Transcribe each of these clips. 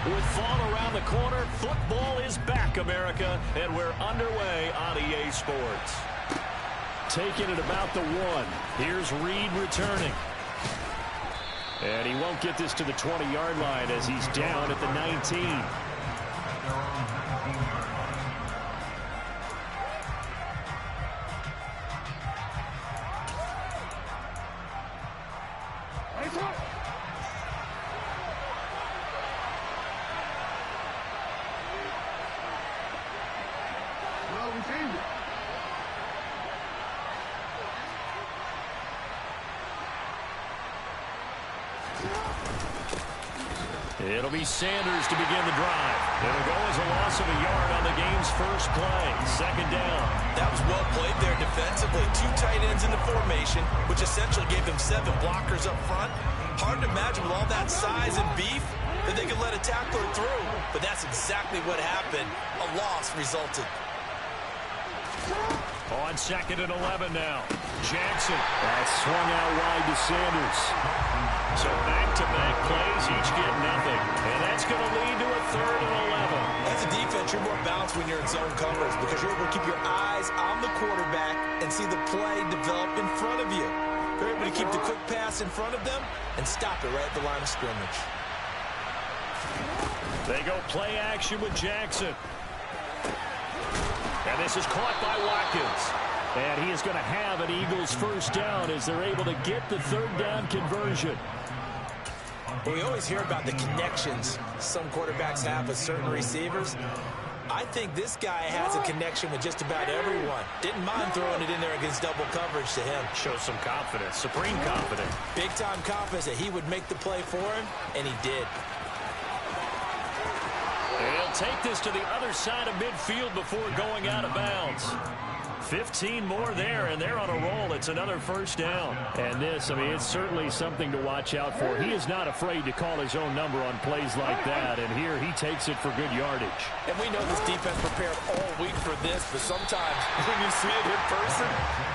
With fall around the corner, football is back, America, and we're underway on EA Sports. Taking it about the 1. Here's Reed returning. And he won't get this to the 20-yard line as he's down at the 19. It'll be Sanders to begin the drive. It'll go as a loss of a yard on the game's first play. Second down. That was well played there defensively. 2 tight ends in the formation, which essentially gave them 7 blockers up front. Hard to imagine with all that size and beef that they could let a tackler through. But that's exactly what happened. A loss resulted. On 2nd and 11 now. Jackson. That swung out wide to Sanders. So back-to-back plays, each get nothing. And that's going to lead to a 3rd and 11. As a defense, you're more balanced when you're in zone coverage because you're able to keep your eyes on the quarterback and see the play develop in front of you. You're able to keep the quick pass in front of them and stop it right at the line of scrimmage. They go play action with Jackson. And this is caught by Watkins. And he is going to have an Eagles first down as they're able to get the 3rd down conversion. Well, we always hear about the connections some quarterbacks have with certain receivers. I think this guy has a connection with just about everyone. Didn't mind throwing it in there against double coverage to him. Shows some confidence, supreme confidence. Big-time confidence that he would make the play for him, and he did. They'll take this to the other side of midfield before going out of bounds. 15 more there, and they're on a roll. It's another first down. And this, I mean, it's certainly something to watch out for. He is not afraid to call his own number on plays like that, and here he takes it for good yardage. And we know this defense prepared all week for this, but sometimes when you see it in person,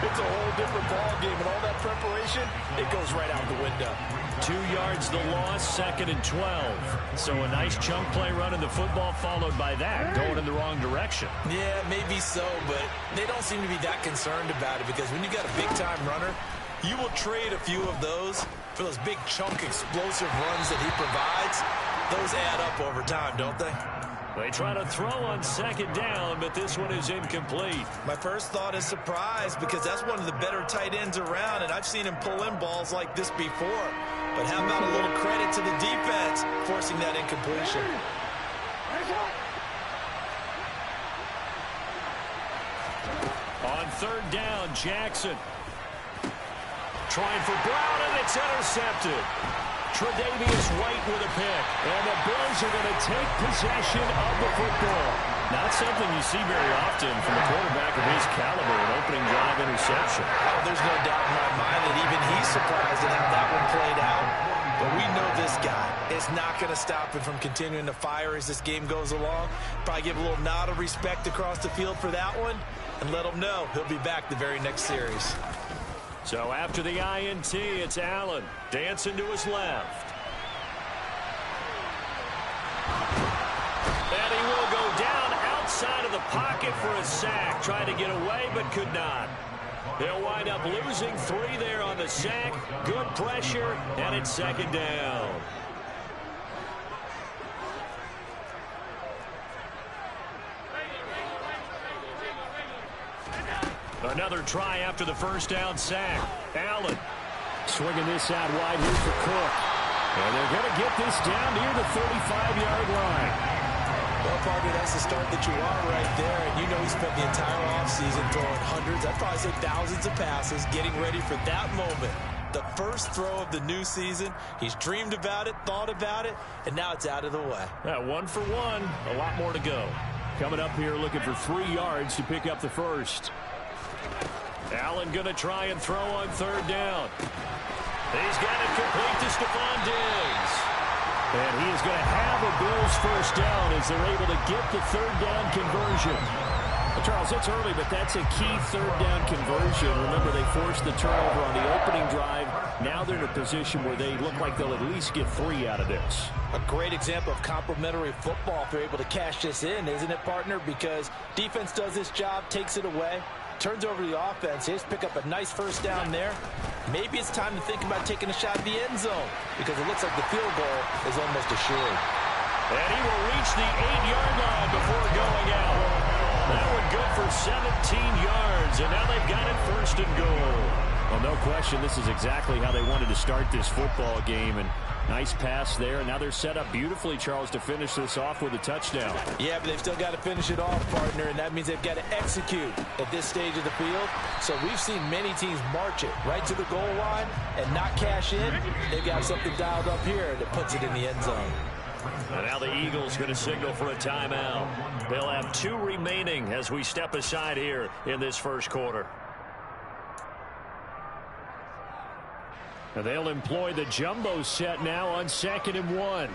it's a whole different ballgame, and all that preparation, it goes right out the window. 2 yards the loss, 2nd and 12. So a nice chunk play running the football followed by that, going in the wrong direction. Yeah, maybe so, but they don't seem to be that concerned about it because when you got a big-time runner, you will trade a few of those for those big chunk explosive runs that he provides. Those add up over time, don't they? They try to throw on 2nd down, but this one is incomplete. My first thought is surprise because that's one of the better tight ends around, and I've seen him pull in balls like this before. But how about a little credit to the defense forcing that incompletion? On 3rd down, Jackson. Trying for Brown, and it's intercepted. Tre'Davious White with a pick. And the Bills are going to take possession of the football. Not something you see very often from a quarterback of his caliber, an opening drive interception. Oh, there's no doubt in my mind that even he's surprised at how that one played out. But we know this guy is not going to stop him from continuing to fire as this game goes along. Probably give a little nod of respect across the field for that one and let him know he'll be back the very next series. So after the INT, it's Allen dancing to his left. And he will go down outside of the pocket for a sack. Tried to get away, but could not. They'll wind up losing 3 there on the sack. Good pressure, and it's 2nd down. Another try after the first down sack. Allen swinging this out wide here for Cook. And they're going to get this down near the 35-yard line. Well, partner, that's the start that you want right there. And you know he spent the entire offseason throwing hundreds, I'd probably say thousands of passes, getting ready for that moment. The first throw of the new season. He's dreamed about it, thought about it, and now it's out of the way. Yeah, 1 for 1. A lot more to go. Coming up here looking for 3 yards to pick up the first. Allen going to try and throw on 3rd down. He's got it complete to Stephon Diggs. And he is going to have a Bills first down as they're able to get the 3rd down conversion. But Charles, it's early, but that's a key third down conversion. Remember, they forced the turnover on the opening drive. Now they're in a position where they look like they'll at least get 3 out of this. A great example of complementary football if they're able to cash this in, isn't it, partner? Because defense does this job, takes it away, turns over the offense. They just pick up a nice first down there. Maybe it's time to think about taking a shot at the end zone because it looks like the field goal is almost assured. And he will reach the 8-yard line before going out. That one good for 17 yards, and now they've got it first and goal. Well, no question, this is exactly how they wanted to start this football game, and nice pass there. And now they're set up beautifully, Charles, to finish this off with a touchdown. Yeah, but they've still got to finish it off, partner, and that means they've got to execute at this stage of the field. So we've seen many teams march it right to the goal line and not cash in. They've got something dialed up here that puts it in the end zone. And now the Eagles going to signal for a timeout. They'll have 2 remaining as we step aside here in this first quarter. And they'll employ the jumbo set now on 2nd and 1.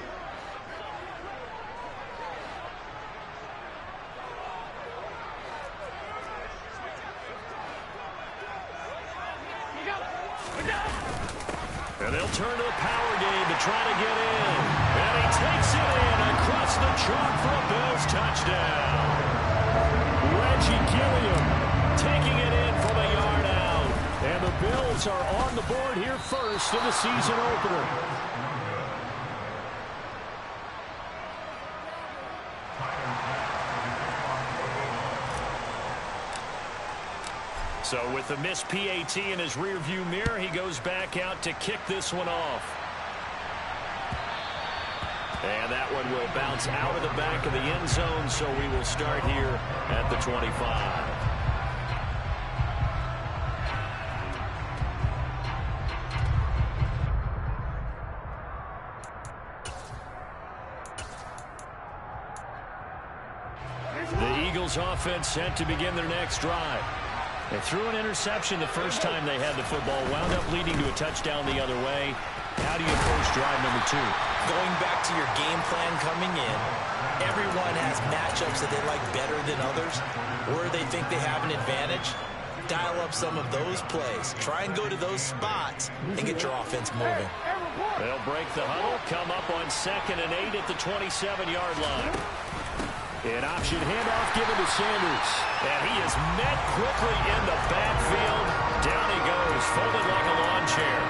And they'll turn to the power game to try to get in. And he takes it in across the chalk for a Bills touchdown. Reggie Gilliam taking it in from a yard out. And the Bills are on the board here first in the season opener. So with the missed PAT in his rearview mirror, he goes back out to kick this one off. And that one will bounce out of the back of the end zone, so we will start here at the 25. The Eagles offense set to begin their next drive. They threw an interception the first time they had the football, wound up leading to a touchdown the other way. How do you approach drive number 2? Going back to your game plan coming in, everyone has matchups that they like better than others, where they think they have an advantage. Dial up some of those plays. Try and go to those spots and get your offense moving. They'll break the huddle, come up on 2nd and 8 at the 27-yard line. An option handoff given to Sanders. And he is met quickly in the backfield. Down he goes, folded like a lawn chair.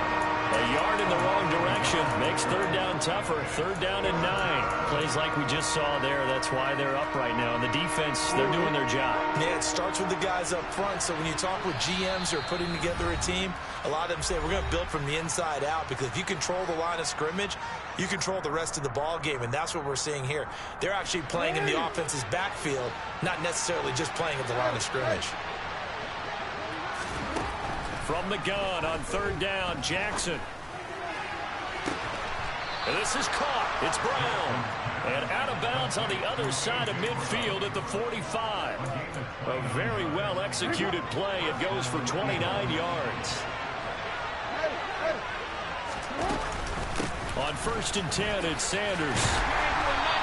A yard in the wrong direction makes 3rd down tougher. 3rd down and 9. Plays like we just saw there. That's why they're up right now. And the defense, they're doing their job. Yeah, it starts with the guys up front. So when you talk with GMs who are putting together a team, a lot of them say we're going to build from the inside out, because if you control the line of scrimmage, you control the rest of the ball game, and that's what we're seeing here. They're actually playing in the offense's backfield, not necessarily just playing at the line of scrimmage. From the gun on 3rd down, Jackson. And this is caught. It's Brown. And out of bounds on the other side of midfield at the 45. A very well-executed play. It goes for 29 yards. On 1st and 10, it's Sanders.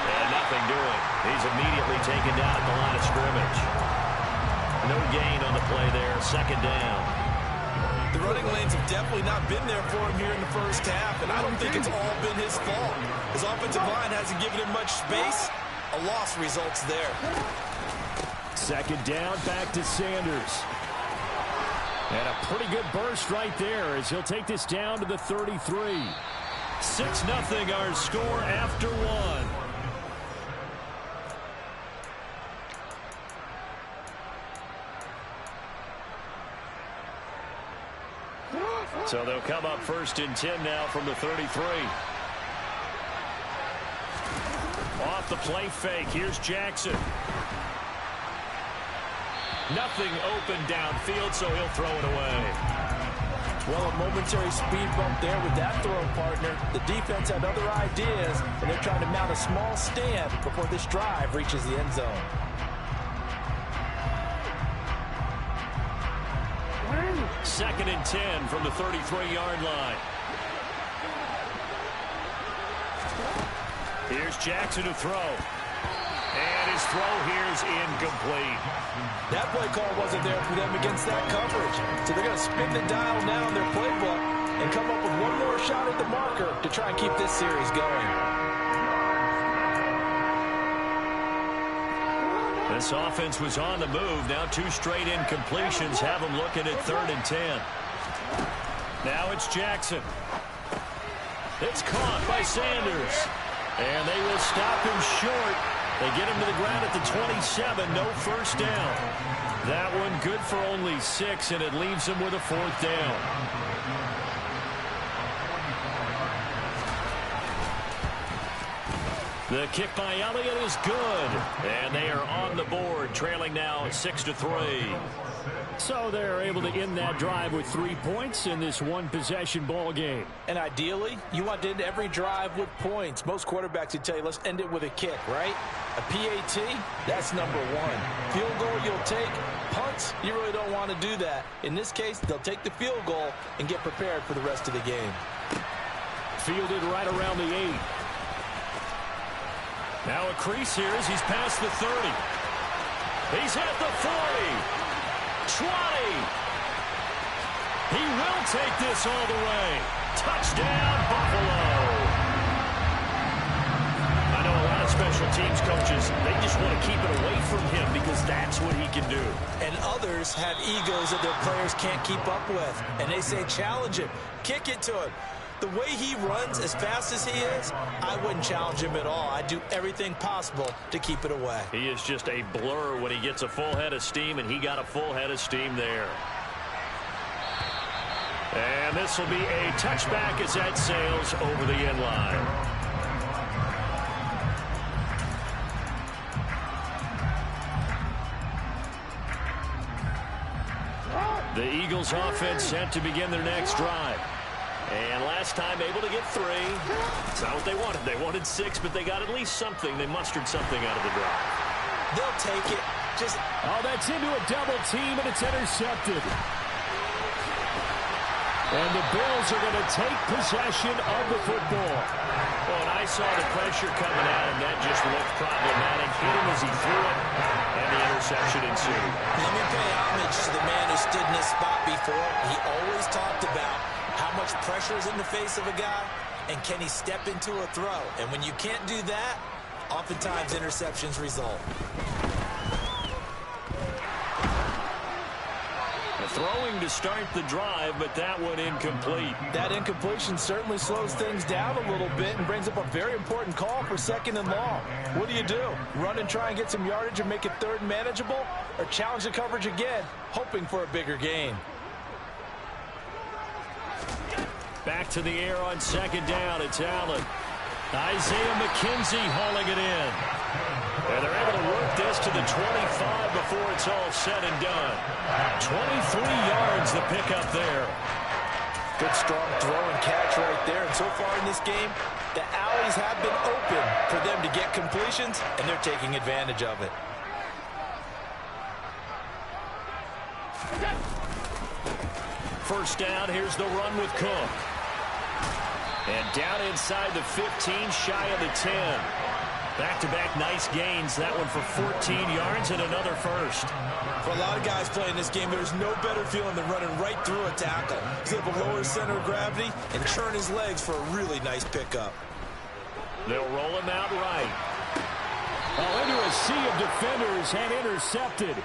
And nothing doing. He's immediately taken down at the line of scrimmage. No gain on the play there. 2nd down. The running lanes have definitely not been there for him here in the first half, and I don't think it's all been his fault. His offensive line hasn't given him much space. A loss results there. 2nd down, back to Sanders. And a pretty good burst right there as he'll take this down to the 33. 6-0 our score after 1. So they'll come up 1st and 10 now from the 33. Off the play fake. Here's Jackson. Nothing open downfield, so he'll throw it away. Well, a momentary speed bump there with that throw, partner. The defense had other ideas, and they're trying to mount a small stand before this drive reaches the end zone. Second and 10 from the 33-yard line. Here's Jackson to throw. And his throw here is incomplete. That play call wasn't there for them against that coverage. So they're going to spin the dial now in their playbook and come up with one more shot at the marker to try and keep this series going. This offense was on the move. Now 2 straight incompletions have them looking at 3rd and 10. Now it's Jackson. It's caught by Sanders. And they will stop him short. They get him to the ground at the 27. No first down. That one good for only 6, and it leaves him with a 4th down. The kick by Elliott is good. And they are on the board, trailing now 6-3. So they're able to end that drive with 3 points in this one-possession ball game. And ideally, you want to end every drive with points. Most quarterbacks would tell you, let's end it with a kick, right? A PAT, that's number 1. Field goal you'll take. Punts, you really don't want to do that. In this case, they'll take the field goal and get prepared for the rest of the game. Fielded right around the 8. Now a crease here as he's past the 30. He's at the 40. 20. He will take this all the way. Touchdown, Buffalo. I know a lot of special teams coaches, they just want to keep it away from him because that's what he can do. And others have egos that their players can't keep up with. And they say, challenge him. Kick it to him. The way he runs as fast as he is, I wouldn't challenge him at all. I'd do everything possible to keep it away. He is just a blur when he gets a full head of steam, and he got a full head of steam there. And this will be a touchback as that sails over the end line. The Eagles offense set to begin their next drive. And last time able to get 3. It's not what they wanted. They wanted 6, but they got at least something. They mustered something out of the drive. They'll take it. Oh, that's into a double team, and it's intercepted. And the Bills are going to take possession of the football. Well, and I saw the pressure coming at him. That just looked problematic. Hit him as he threw it, and the interception ensued. Let me pay homage to the man who stood in this spot before. He always talked about how much pressure is in the face of a guy, and can he step into a throw? And when you can't do that, oftentimes interceptions result. Throwing to start the drive, but that one incomplete. That incompletion certainly slows things down a little bit and brings up a very important call for 2nd and long. What do? Run and try and get some yardage and make it 3rd manageable, or challenge the coverage again, hoping for a bigger gain? Back to the air on 2nd down. It's Allen. Isaiah McKenzie hauling it in. And they're able to work this to the 25 before it's all said and done. 23 yards the pickup there. Good strong throw and catch right there. And so far in this game, the alleys have been open for them to get completions, and they're taking advantage of it. First down, here's the run with Cook. And down inside the 15, shy of the 10. Back-to-back nice gains. That one for 14 yards and another first. For a lot of guys playing this game, there's no better feeling than running right through a tackle. He's able to lower his center of gravity and churn his legs for a really nice pickup. They'll roll him out right. Oh, into a sea of defenders and intercepted.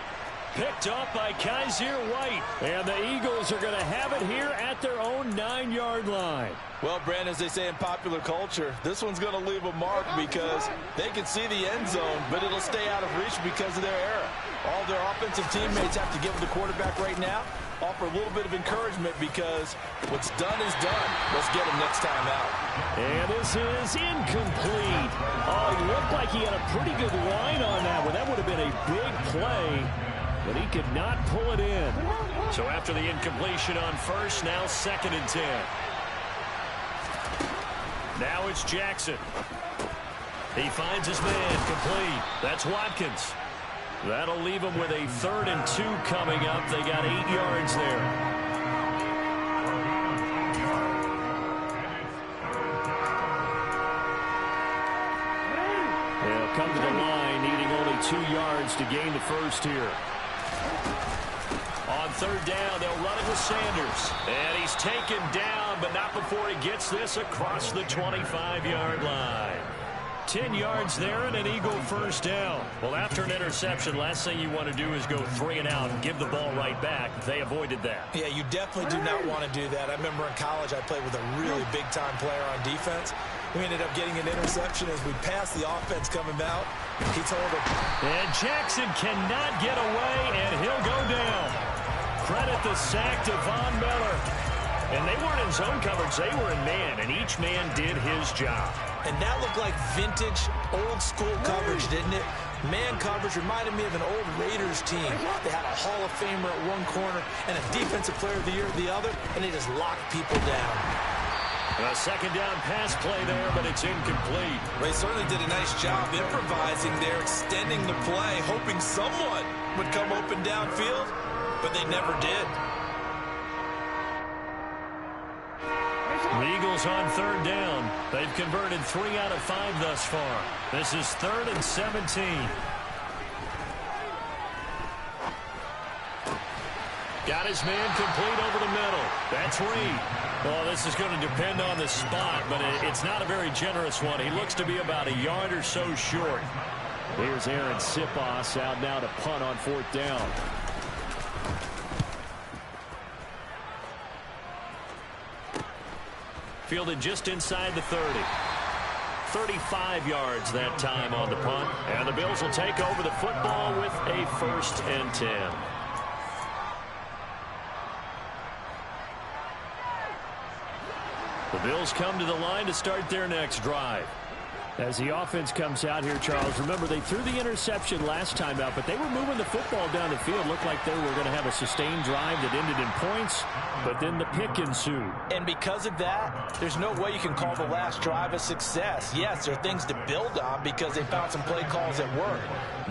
Picked up by Kaiser White. And the Eagles are going to have it here at their own 9-yard line. Well, Brandon, as they say in popular culture, this one's going to leave a mark because they can see the end zone, but it'll stay out of reach because of their error. All their offensive teammates have to give the quarterback right now, offer a little bit of encouragement because what's done is done. Let's get him next time out. And this is incomplete. Oh, he looked like he had a pretty good line on that one. That would have been a big play, but he could not pull it in. So after the incompletion on first, now 2nd and 10. Now it's Jackson. He finds his man complete. That's Watkins. That'll leave him with a 3rd and 2 coming up. They got 8 yards there. Yeah, come to the line, needing only 2 yards to gain the first here. On third down, they'll run it with Sanders. And he's taken down, but not before he gets this across the 25-yard line. 10 yards there and an Eagle first down. Well, after an interception, last thing you want to do is go 3 and out and give the ball right back. They avoided that. Yeah, you definitely do not want to do that. I remember in college I played with a really big-time player on defense. We ended up getting an interception as we passed the offense coming out. He told him. And Jackson cannot get away, and he'll go down. Credit the sack to Von Miller. And they weren't in zone coverage. They were in man, and each man did his job. And that looked like vintage, old-school coverage, didn't it? Man coverage reminded me of an old Raiders team. They had a Hall of Famer at one corner and a Defensive Player of the Year at the other, and they just locked people down. A second down pass play there, but it's incomplete. They certainly did a nice job improvising there, extending the play, hoping someone would come open downfield, but they never did. The Eagles on third down. They've converted 3 out of 5 thus far. This is 3rd and 17. Got his man complete over the middle. That's Reed. Well, this is going to depend on the spot, but it's not a very generous one. He looks to be about a yard or so short. Here's Aaron Sipos out now to punt on 4th down. Fielded just inside the 30. 35 yards that time on the punt. And the Bills will take over the football with a 1st and 10. The Bills come to the line to start their next drive. As the offense comes out here, Charles, remember they threw the interception last time out, but they were moving the football down the field. Looked like they were going to have a sustained drive that ended in points, but then the pick ensued. And because of that, there's no way you can call the last drive a success. Yes, there are things to build on because they found some play calls that work.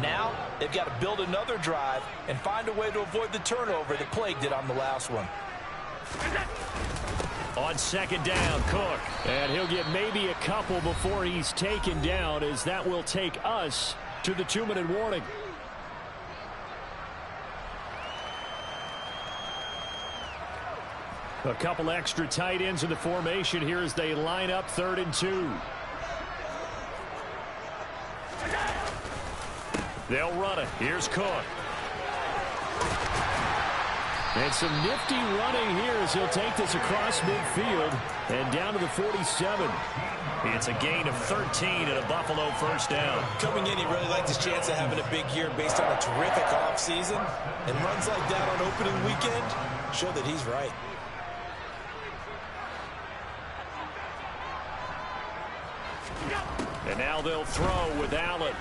Now, they've got to build another drive and find a way to avoid the turnover that plagued it on the last one. On second down, Cook. And he'll get maybe a couple before he's taken down, as that will take us to the 2-minute warning. A couple extra tight ends in the formation here as they line up 3rd and 2. They'll run it. Here's Cook. And some nifty running here as he'll take this across midfield and down to the 47. It's a gain of 13 and a Buffalo first down. Coming in, he really liked his chance of having a big year based on a terrific offseason. And runs like that on opening weekend show that he's right. And now they'll throw with Allen.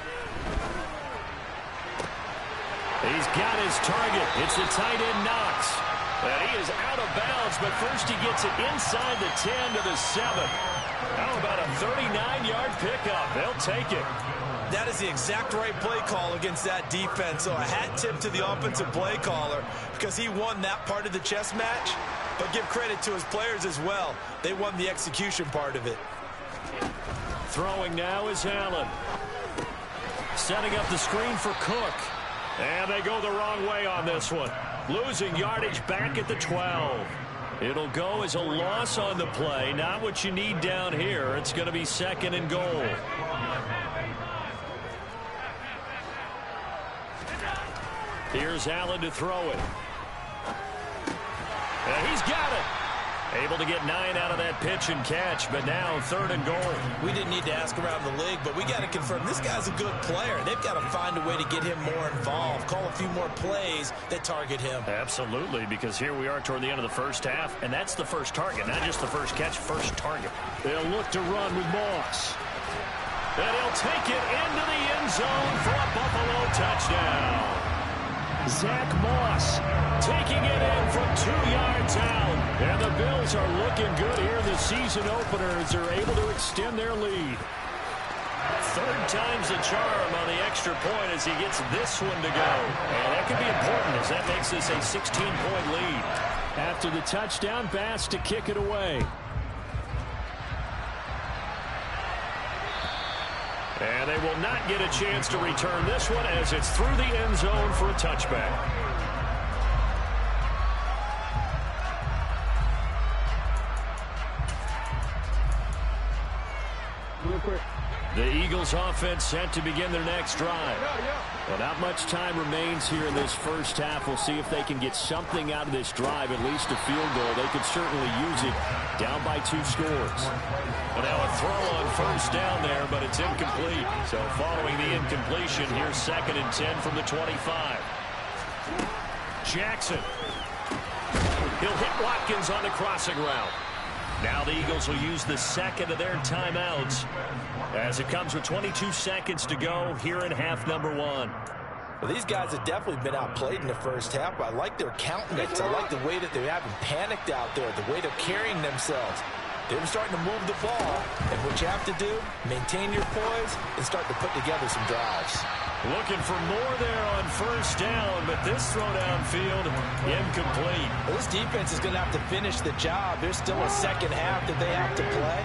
He's got his target. It's the tight end Knox. And he is out of bounds, but first he gets it inside the 10 to the 7. How about a 39-yard pickup? They'll take it. That is the exact right play call against that defense. So a hat tip to the offensive play caller because he won that part of the chess match. But give credit to his players as well. They won the execution part of it. Throwing now is Allen. Setting up the screen for Cook. And they go the wrong way on this one. Losing yardage back at the 12. It'll go as a loss on the play. Not what you need down here. It's going to be 2nd and goal. Here's Allen to throw it. And he's got it. Able to get 9 out of that pitch and catch, but now 3rd and goal. We didn't need to ask around the league, but we got to confirm this guy's a good player. They've got to find a way to get him more involved, call a few more plays that target him. Absolutely, because here we are toward the end of the first half, and that's the first target, not just the first catch, first target. They'll look to run with Moss. And he'll take it into the end zone for a Buffalo touchdown. Zach Moss taking it in from 2 yards out. And the Bills are looking good here in the season opener as they're able to extend their lead. 3rd time's the charm on the extra point as he gets this one to go. And that could be important as that makes this a 16-point lead. After the touchdown pass to kick it away. And they will not get a chance to return this one as it's through the end zone for a touchback. The Eagles offense set to begin their next drive. Well, not much time remains here in this first half. We'll see if they can get something out of this drive, at least a field goal. They could certainly use it down by 2 scores. And now a throw on first down there, but it's incomplete. So following the incompletion, here's 2nd and 10 from the 25. Jackson. He'll hit Watkins on the crossing route. Now the Eagles will use the 2nd of their timeouts as it comes with 22 seconds to go here in half number 1. Well, these guys have definitely been outplayed in the first half, but I like their countenance. I like the way that they haven't panicked out there, the way they're carrying themselves. They're starting to move the ball, and what you have to do, maintain your poise and start to put together some drives. Looking for more there on first down, but this throw downfield, incomplete. Well, this defense is going to have to finish the job. There's still a second half that they have to play.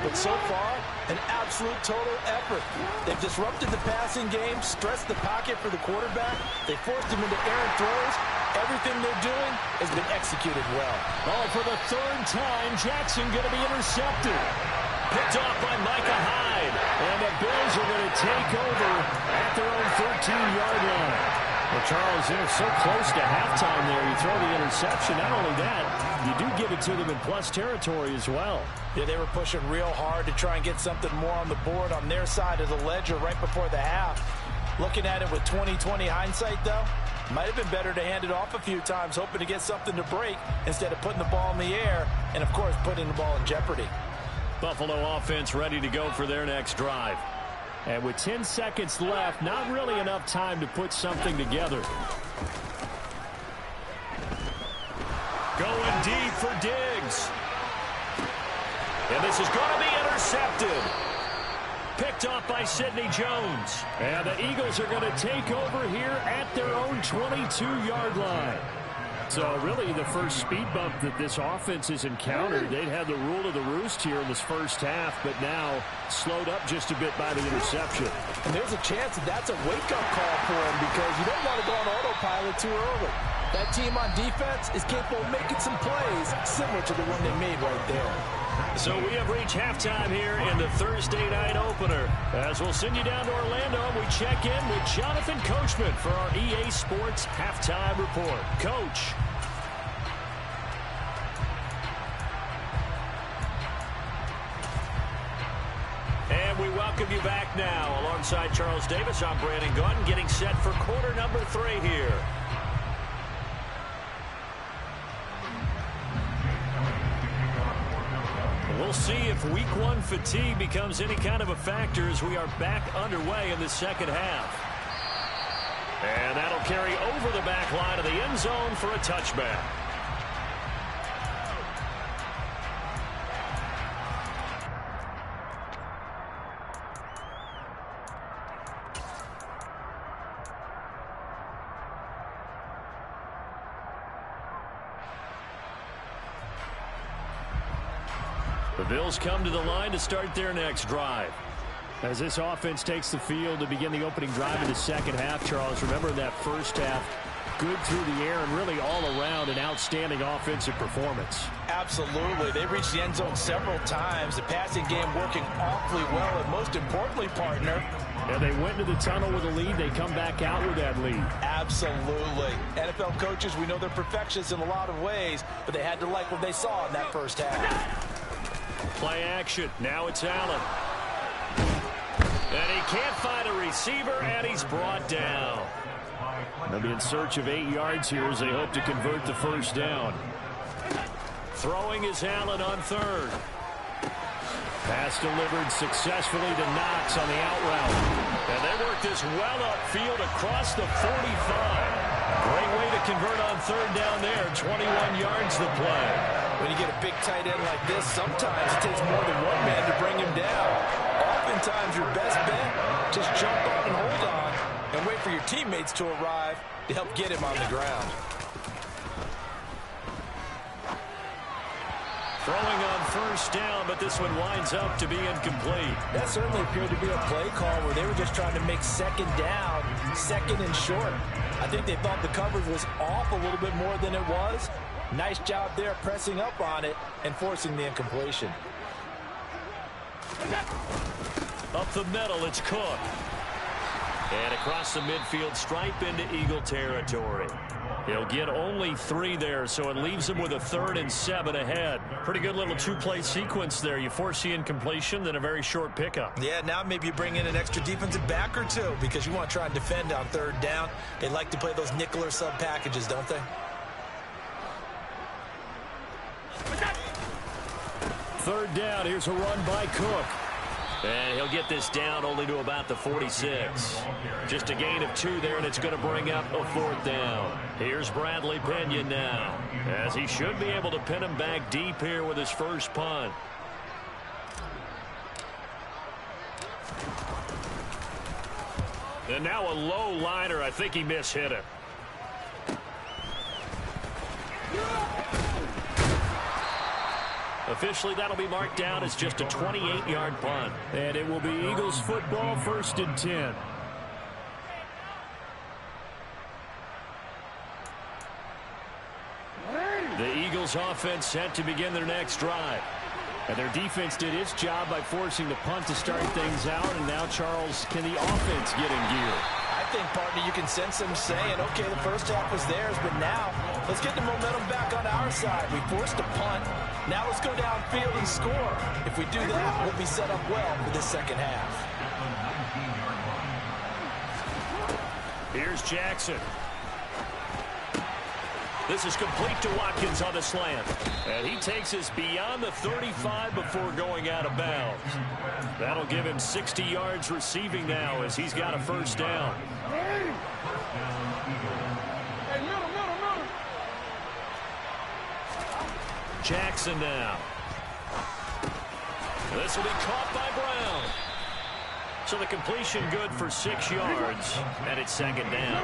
But so far, an absolute total effort. They've disrupted the passing game, stressed the pocket for the quarterback. They forced him into errant throws. Everything they're doing has been executed well. Oh, for the 3rd time, Jackson going to be intercepted. Picked off by Micah Hyde. And the Bills are going to take over at their own 13-yard line. Well, Charles, they're so close to halftime there. You throw the interception. Not only that, you do give it to them in plus territory as well. Yeah, they were pushing real hard to try and get something more on the board on their side of the ledger right before the half. Looking at it with 20/20 hindsight, though, might have been better to hand it off a few times, hoping to get something to break instead of putting the ball in the air and, of course, putting the ball in jeopardy. Buffalo offense ready to go for their next drive. And with 10 seconds left, not really enough time to put something together. Going deep for Diggs. And this is going to be intercepted. Picked off by Sidney Jones. And the Eagles are going to take over here at their own 22-yard line. So really the first speed bump that this offense has encountered. They'd had the rule of the roost here in this first half, but now slowed up just a bit by the interception. And there's a chance that that's a wake-up call for him because you don't want to go on autopilot too early. That team on defense is capable of making some plays similar to the one they made right there. So we have reached halftime here in the Thursday night opener. As we'll send you down to Orlando, we check in with Jonathan Coachman for our EA Sports Halftime Report. Coach. And we welcome you back now. Alongside Charles Davis, I'm Brandon Gunn, getting set for quarter number 3 here. We'll see if week 1 fatigue becomes any kind of a factor as we are back underway in the second half. And that'll carry over the back line of the end zone for a touchback. The Bills come to the line to start their next drive. As this offense takes the field to begin the opening drive in the second half, Charles, remember in that first half, good through the air and really all around an outstanding offensive performance. Absolutely. They reached the end zone several times. The passing game working awfully well, and most importantly, partner, and they went into the tunnel with a lead. They come back out with that lead. Absolutely. NFL coaches, we know they're perfectionists in a lot of ways, but they had to like what they saw in that first half. Play action. Now it's Allen. And he can't find a receiver, and he's brought down. They'll be in search of 8 yards here as they hope to convert the first down. Throwing is Allen on 3rd. Pass delivered successfully to Knox on the out route. And they work this well upfield across the 45. Great way to convert on 3rd down there. 21 yards the play. When you get a big tight end like this, sometimes it takes more than one man to bring him down. Oftentimes your best bet, just jump on and hold on and wait for your teammates to arrive to help get him on the ground. Throwing on first down, but this one winds up to be incomplete. That certainly appeared to be a play call where they were just trying to make second down, second and short. I think they thought the coverage was off a little bit more than it was. Nice job there pressing up on it and forcing the incompletion. Up the middle, it's Cook. And across the midfield stripe into Eagle territory. He'll get only 3 there, so it leaves him with a 3rd and 7 ahead. Pretty good little 2-play sequence there. You force the incompletion, then a very short pickup. Yeah, now maybe you bring in an extra defensive back or 2 because you want to try and defend on 3rd down. They like to play those nickel or sub packages, don't they? 3rd down, here's a run by Cook. And he'll get this down only to about the 46. Just a gain of 2 there, and it's going to bring up a 4th down. Here's Bradley Pena now, as he should be able to pin him back deep here with his first punt. And now a low liner. I think he mishit it. Officially, that'll be marked down as just a 28-yard punt. And it will be Eagles football, 1st and 10. The Eagles offense set to begin their next drive. And their defense did its job by forcing the punt to start things out. And now, Charles, can the offense get in gear? I think, partner, you can sense them saying, okay, the first half was theirs, but now let's get the momentum back on our side. We forced a punt. Now let's go downfield and score. If we do that, we'll be set up well for this second half. Here's Jackson. This is complete to Watkins on the slant. And he takes us beyond the 35 before going out of bounds. That'll give him 60 yards receiving now as he's got a first down. Jackson now. This will be caught by Brown. So the completion good for 6 yards, and it's 2nd down.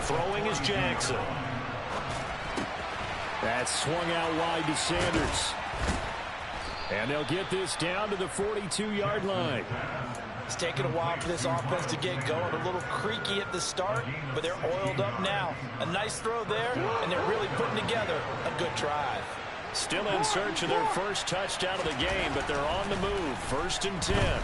Throwing is Jackson. That's swung out wide to Sanders. And they'll get this down to the 42-yard line. It's taken a while for this offense to get going. A little creaky at the start, but they're oiled up now. A nice throw there, and they're really putting together a good drive. Still in search of their first touchdown of the game, but they're on the move. 1st and 10.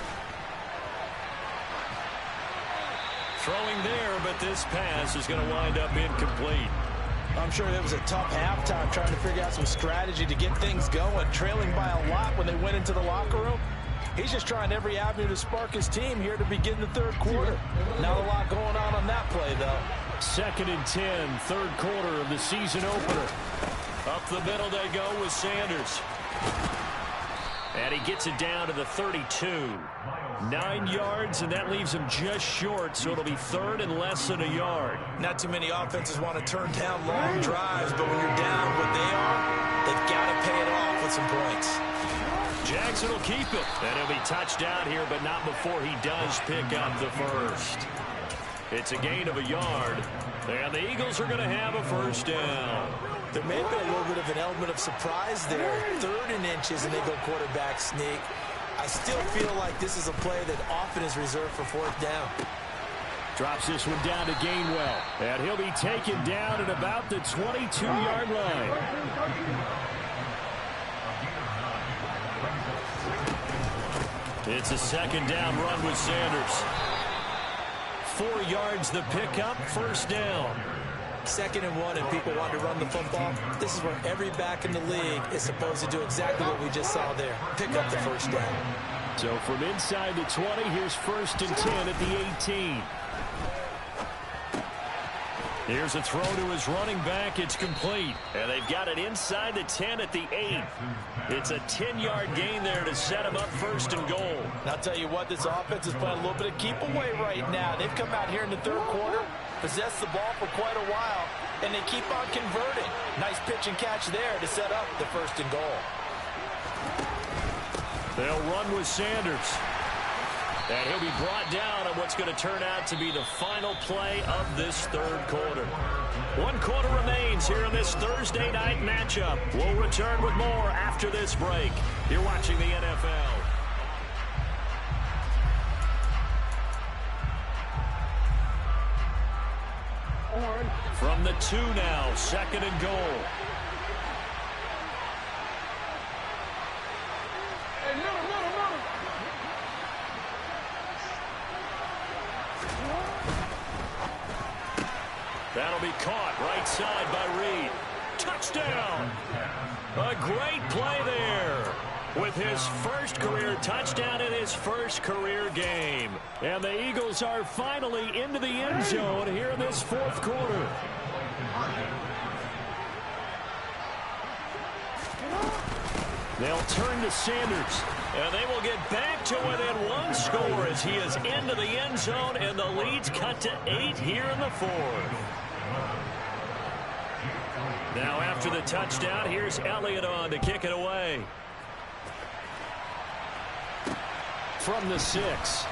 Throwing there, but this pass is going to wind up incomplete. I'm sure it was a tough halftime trying to figure out some strategy to get things going, trailing by a lot when they went into the locker room. He's just trying every avenue to spark his team here to begin the 3rd quarter. Not a lot going on that play, though. 2nd and 10, 3rd quarter of the season opener. Up the middle they go with Sanders. And he gets it down to the 32. 9 yards, and that leaves him just short, so it'll be 3rd and less than a yard. Not too many offenses want to turn down long drives, but when you're down what they are, they've got to pay it off with some points. Jackson will keep it. And he'll be touched down here, but not before he does pick up the first. It's a gain of a yard, and the Eagles are going to have a first down. There may have been a little bit of an element of surprise there. 3rd and inches, and they go quarterback sneak. I still feel like this is a play that often is reserved for 4th down. Drops this one down to Gainwell. And he'll be taken down at about the 22-yard line. It's a 2nd down run with Sanders. 4 yards the pickup, 1st down. 2nd and 1, and people want to run the football. This is where every back in the league is supposed to do exactly what we just saw there. Pick up the first down. So from inside the 20, here's 1st and 10 at the 18. Here's a throw to his running back. It's complete. And they've got it inside the 10 at the 8. It's a 10-yard gain there to set him up 1st and goal. And I'll tell you what, this offense is playing a little bit of keep away right now. They've come out here in the 3rd quarter, possessed the ball for quite a while, and they keep on converting. Nice pitch and catch there to set up the 1st and goal. They'll run with Sanders. And he'll be brought down on what's going to turn out to be the final play of this third quarter. 1 quarter remains here in this Thursday night matchup. We'll return with more after this break. You're watching the NFL. From the 2 now, 2nd and goal. That'll be caught right side by Reed. Touchdown! A great play there with his first career touchdown in his first career game. And the Eagles are finally into the end zone here in this 4th quarter. They'll turn to Sanders. And they will get back to within 1 score as he is into the end zone, and the lead's cut to 8 here in the 4th. Now after the touchdown, here's Elliott on to kick it away. From the 6.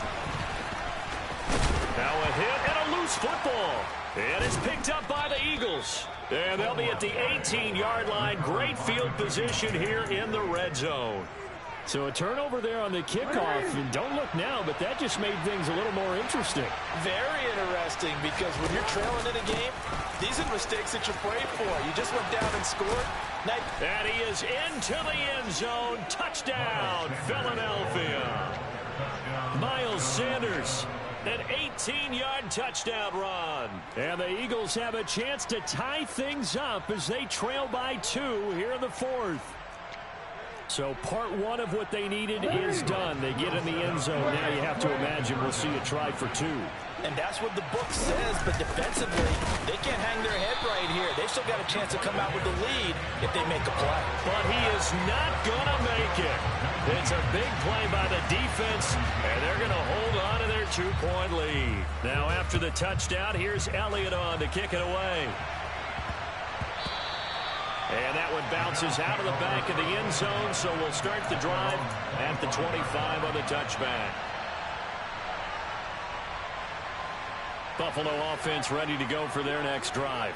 Now a hit and a loose football. And it's picked up by the Eagles. And they'll be at the 18-yard line. Great field position here in the red zone. So a turnover there on the kickoff. And don't look now, but that just made things a little more interesting. Very interesting, because when you're trailing in a game, these are mistakes that you pray for. You just went down and scored. And he is into the end zone. Touchdown, Philadelphia. Miles Sanders, an 18-yard touchdown run. And the Eagles have a chance to tie things up as they trail by 2 here in the 4th. So part 1 of what they needed is done. They get in the end zone. Now you have to imagine we'll see a try for 2. And that's what the book says, but defensively, they can't hang their head right here. They still got a chance to come out with the lead if they make a play. But he is not going to make it. It's a big play by the defense, and they're going to hold on to their 2-point lead. Now after the touchdown, here's Elliott on to kick it away. And that one bounces out of the back of the end zone, so we'll start the drive at the 25 on the touchback. Buffalo offense ready to go for their next drive.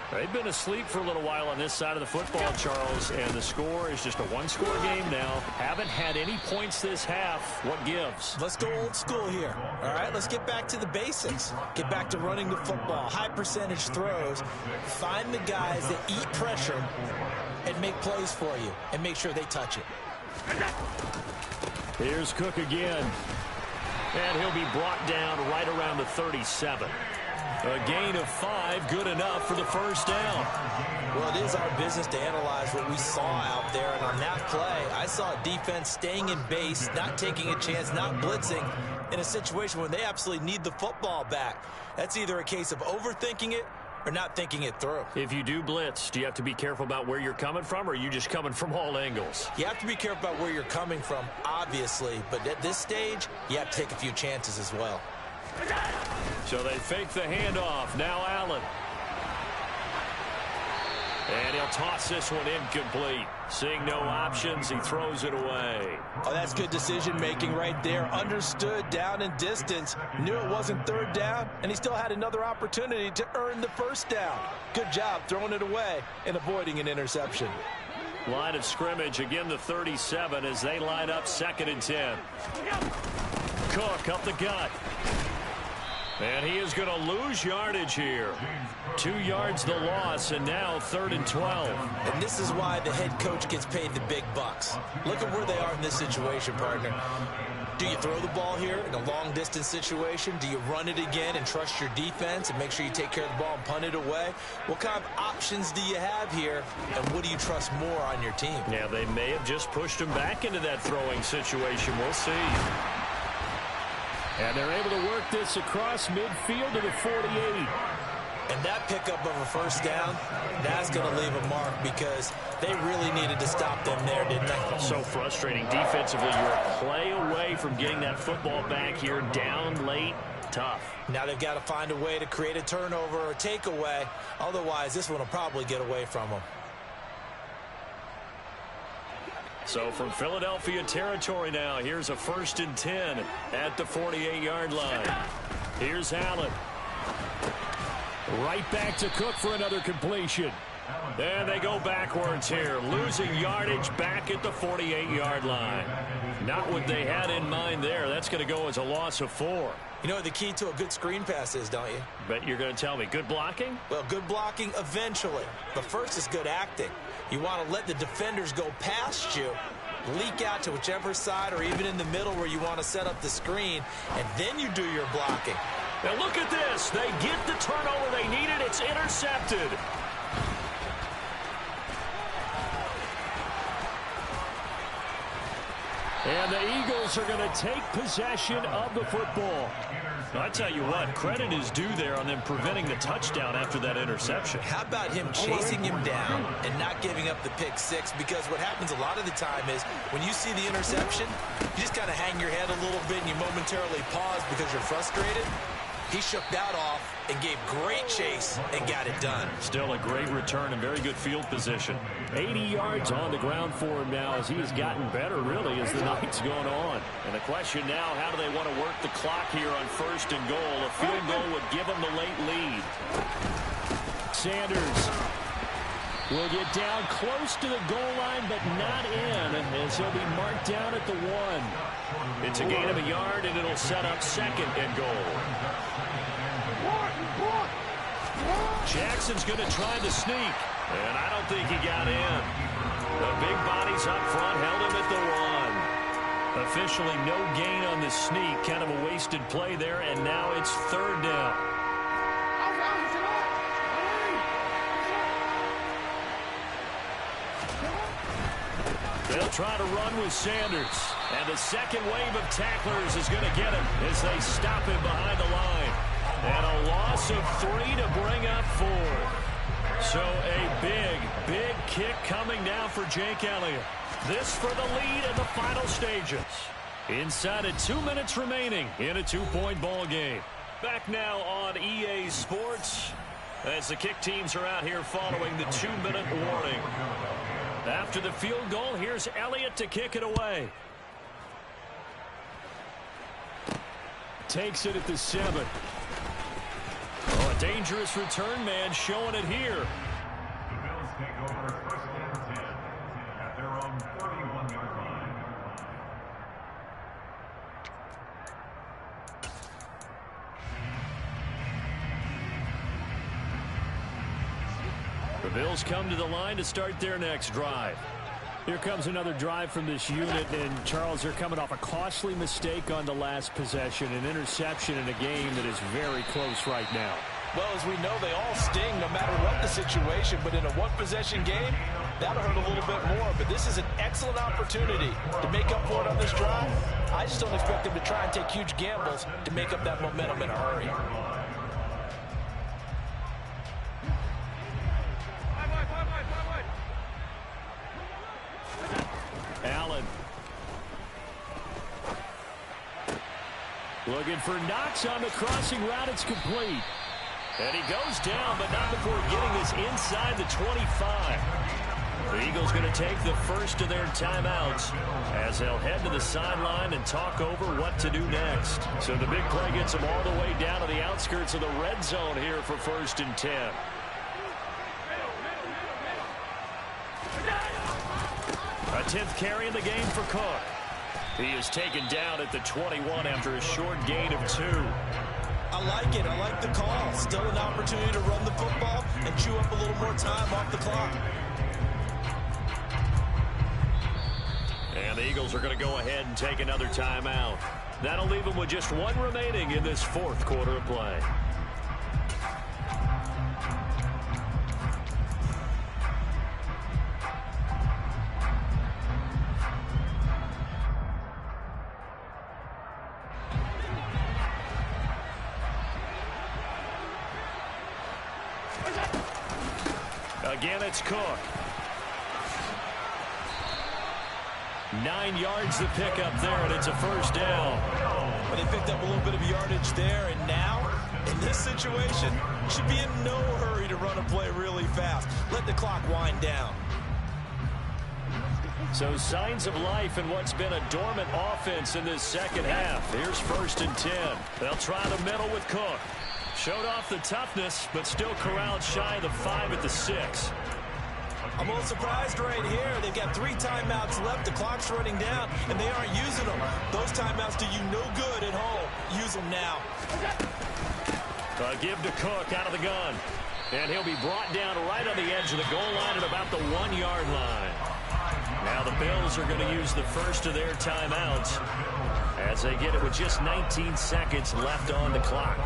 They've been asleep for a little while on this side of the football, Charles, and the score is just a 1-score game now. Haven't had any points this half. What gives? Let's go old school here. All right, let's get back to the basics. Get back to running the football, high percentage throws. Find the guys that eat pressure and make plays for you and make sure they touch it. Here's Cook again. And he'll be brought down right around the 37. A gain of 5, good enough for the first down. Well, it is our business to analyze what we saw out there. And on that play, I saw a defense staying in base, not taking a chance, not blitzing in a situation where they absolutely need the football back. That's either a case of overthinking it or not thinking it through. If you do blitz, do you have to be careful about where you're coming from, or are you just coming from all angles? You have to be careful about where you're coming from, obviously. But at this stage, you have to take a few chances as well. So they fake the handoff. Now Allen. And he'll toss this one incomplete. Seeing no options, he throws it away. Oh, that's good decision-making right there. Understood down and distance. Knew it wasn't 3rd down, and he still had another opportunity to earn the 1st down. Good job throwing it away and avoiding an interception. Line of scrimmage, again the 37 as they line up 2nd and 10. Cook up the gut. And he is going to lose yardage here. 2 yards the loss, and now 3rd and 12. And this is why the head coach gets paid the big bucks. Look at where they are in this situation, partner. Do you throw the ball here in a long-distance situation? Do you run it again and trust your defense and make sure you take care of the ball and punt it away? What kind of options do you have here, and what do you trust more on your team? Yeah, they may have just pushed him back into that throwing situation. We'll see. And they're able to work this across midfield to the 48. And that pickup of a 1st down, that's going to leave a mark because they really needed to stop them there, didn't they? So frustrating. Defensively, you're a play away from getting that football back here, down late. Tough. Now they've got to find a way to create a turnover or takeaway. Otherwise, this one will probably get away from them. So from Philadelphia territory now, here's a 1st and 10 at the 48-yard line. Here's Allen. Right back to Cook for another completion. And they go backwards here, losing yardage back at the 48-yard line. Not what they had in mind there. That's going to go as a loss of 4. You know what the key to a good screen pass is, don't you? Bet you're going to tell me. Good blocking? Well, good blocking eventually. But first is good acting. You want to let the defenders go past you, leak out to whichever side or even in the middle where you want to set up the screen, and then you do your blocking. Now look at this. They get the turnover they needed. It's intercepted. And the Eagles are going to take possession of the football. I tell you what, credit is due there on them preventing the touchdown after that interception. How about him chasing him down and not giving up the pick six? Because what happens a lot of the time is when you see the interception, you just kind of hang your head a little bit and you momentarily pause because you're frustrated. He shook that off and gave great chase and got it done. Still a great return and very good field position. 80 yards on the ground for him now as he has gotten better, really, as the night's going on. And the question now, how do they want to work the clock here on 1st and goal? A field goal would give them the late lead. Sanders will get down close to the goal line, but not in, as he'll be marked down at the 1. It's a gain of a yard, and it'll set up 2nd and goal. Jackson's going to try the sneak, and I don't think he got in. The big bodies up front held him at the 1. Officially no gain on the sneak, kind of a wasted play there, and now it's 3rd down. They'll try to run with Sanders, and the second wave of tacklers is going to get him as they stop him behind the line. And a loss of 3 to bring up 4. So a big kick coming now for Jake Elliott. This for the lead in the final stages. Inside of 2 minutes remaining in a 2-point ball game. Back now on EA Sports as the kick teams are out here following the 2-minute warning. After the field goal, here's Elliott to kick it away. Takes it at the 7. Oh, a dangerous return man showing it here. The Bills take over 1st and 10 at their own 41-yard line. The Bills come to the line to start their next drive. Here comes another drive from this unit, and Charles, they're coming off a costly mistake on the last possession, an interception in a game that is very close right now. Well, as we know, they all sting no matter what the situation, but in a one-possession game, that'll hurt a little bit more. But this is an excellent opportunity to make up for it on this drive. I just don't expect them to try and take huge gambles to make up that momentum in a hurry. Allen. Looking for Knox on the crossing route. It's complete. And he goes down, but not before getting this inside the 25. The Eagles going to take the first of their timeouts as they'll head to the sideline and talk over what to do next. So the big play gets them all the way down to the outskirts of the red zone here for 1st and 10. A 10th carry in the game for Cook. He is taken down at the 21 after a short gain of 2. I like it. I like the call. Still an opportunity to run the football and chew up a little more time off the clock. And the Eagles are going to go ahead and take another timeout. That'll leave them with just 1 remaining in this 4th quarter of play. Again, it's Cook. 9 yards to pick up there, and it's a 1st down. But they picked up a little bit of yardage there, and now, in this situation, should be in no hurry to run a play really fast. Let the clock wind down. So signs of life in what's been a dormant offense in this second half. Here's 1st and 10. They'll try the middle with Cook. Showed off the toughness, but still corralled shy of the 5 at the 6. I'm a little surprised right here. They've got 3 timeouts left. The clock's running down, and they aren't using them. Those timeouts do you no good at home. Use them now. Give to Cook out of the gun. And he'll be brought down right on the edge of the goal line at about the 1-yard line. Now the Bills are going to use the first of their timeouts as they get it with just 19 seconds left on the clock.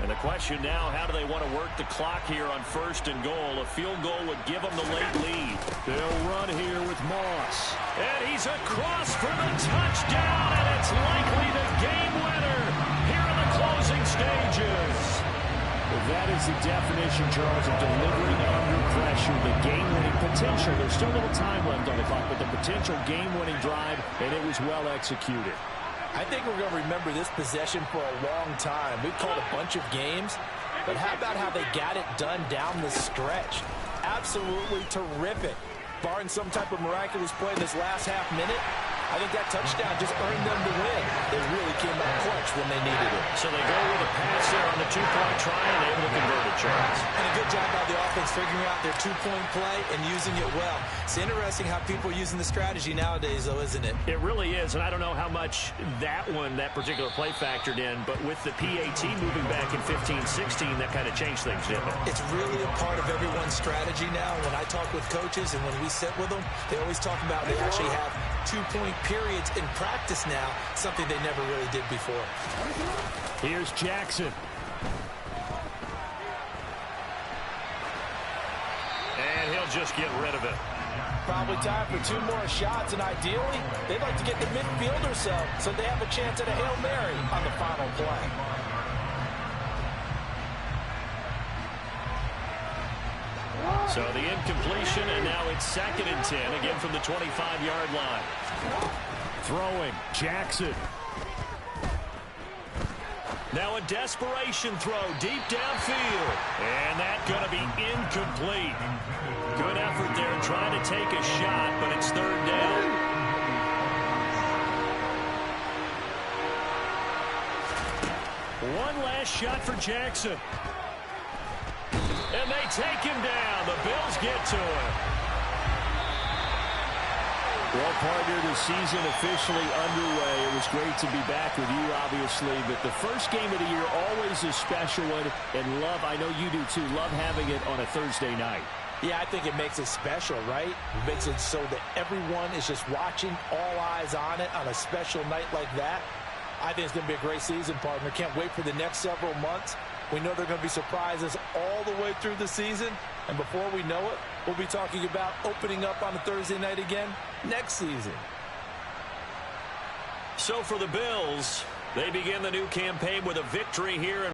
And the question now, how do they want to work the clock here on 1st and goal? A field goal would give them the late lead. They'll run here with Moss. And he's across for the touchdown, and it's likely the game winner here in the closing stages. Well, that is the definition, Charles, of delivering under pressure. The game-winning potential. There's still a little time left on the clock, but the potential game-winning drive, and it was well executed. I think we're going to remember this possession for a long time. We've called a bunch of games, but how about how they got it done down the stretch? Absolutely terrific. Barring some type of miraculous play in this last half minute, I think that touchdown just earned them the win. They really came out clutch when they needed it. So they go with a pass there on the 2-point try and able to convert it, Charles. And a good job by the offense figuring out their 2-point play and using it well. It's interesting how people are using the strategy nowadays, though, isn't it? It really is, and I don't know how much that particular play factored in, but with the PAT moving back in 15-16, that kind of changed things, didn't it? It's really a part of everyone's strategy now. When I talk with coaches and when we sit with them, they always talk about they actually have 2-point periods in practice now, something they never really did before. Here's Jackson. And he'll just get rid of it. Probably time for 2 more shots, and ideally, they'd like to get the midfield or so they have a chance at a Hail Mary on the final play. So the incompletion, and now it's 2nd and 10, again from the 25-yard line. Throwing, Jackson. Now a desperation throw deep downfield. And that's going to be incomplete. Good effort there trying to take a shot, but it's 3rd down. One last shot for Jackson. And they take him down. The Bills get to him. Well, partner, the season officially underway. It was great to be back with you, obviously. But the first game of the year, always a special one. And love, I know you do too, love having it on a Thursday night. Yeah, I think it makes it special, right? It makes it so that everyone is just watching, all eyes on it on a special night like that. I think it's going to be a great season, partner. Can't wait for the next several months. We know there are going to be surprises all the way through the season. And before we know it, we'll be talking about opening up on a Thursday night again next season. So for the Bills, they begin the new campaign with a victory here.